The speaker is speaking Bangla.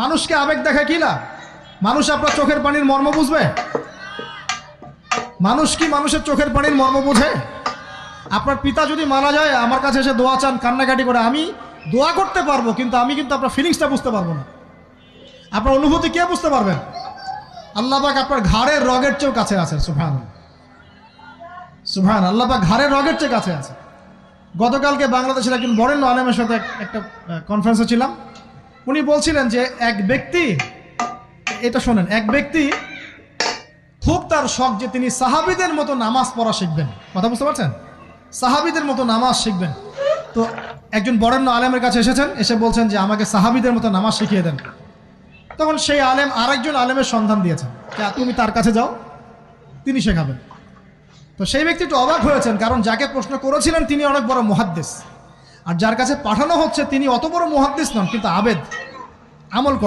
মানুষকে আবেগ দেখা কি লাভ? মানুষ আপনার চোখের পানির মর্ম বুঝবে? মানুষ কি মানুষের চোখের পানির মর্ম বোঝে? আপনার পিতা যদি মারা যায় আমার কাছে এসে দোয়া চান কান্নাকাটি করে, আমি দোয়া করতে পারবো কিন্তু আমি কিন্তু আপনার ফিলিংসটা বুঝতে পারবো না। আপনার অনুভূতি কে বুঝতে পারবেন? আল্লাহ পাক আপনার ঘাড়ের রগের চেয়েও কাছে আছে। সুবহানাল্লাহ, সুবহানাল্লাহ, আল্লাহ পাক ঘাড়ের রগের চেয়ে কাছে আছে। গতকালকে বাংলাদেশের একজন বরেণ্য আলেমের সাথে একটা কনফারেন্সে ছিলাম। উনি বলছিলেন যে এক ব্যক্তি, এটা শোনেন, এক ব্যক্তি খুব তার শখ যে তিনি সাহাবীদের মতো নামাজ পড়া শিখবেন। কথা বুঝতে পারছেন? সাহাবীদের মতো নামাজ শিখবেন। তো একজন বরেণ্য আলেমের কাছে এসেছেন, এসে বলছেন যে আমাকে সাহাবীদের মতো নামাজ শিখিয়ে দেন। তখন সেই আলেম আরেকজন আলেমের সন্ধান দিয়েছেন যে তুমি তার কাছে যাও, তিনি শেখাবেন। তো সেই ব্যক্তি একটু অবাক হয়েছেন, কারণ যাকে প্রশ্ন করেছিলেন তিনি অনেক বড় মুহাদ্দিস, আর যার কাছে পাঠানো হচ্ছে তিনি অত বড় মুহাদ্দিস নন কিন্তু আবেদ, আমল করে।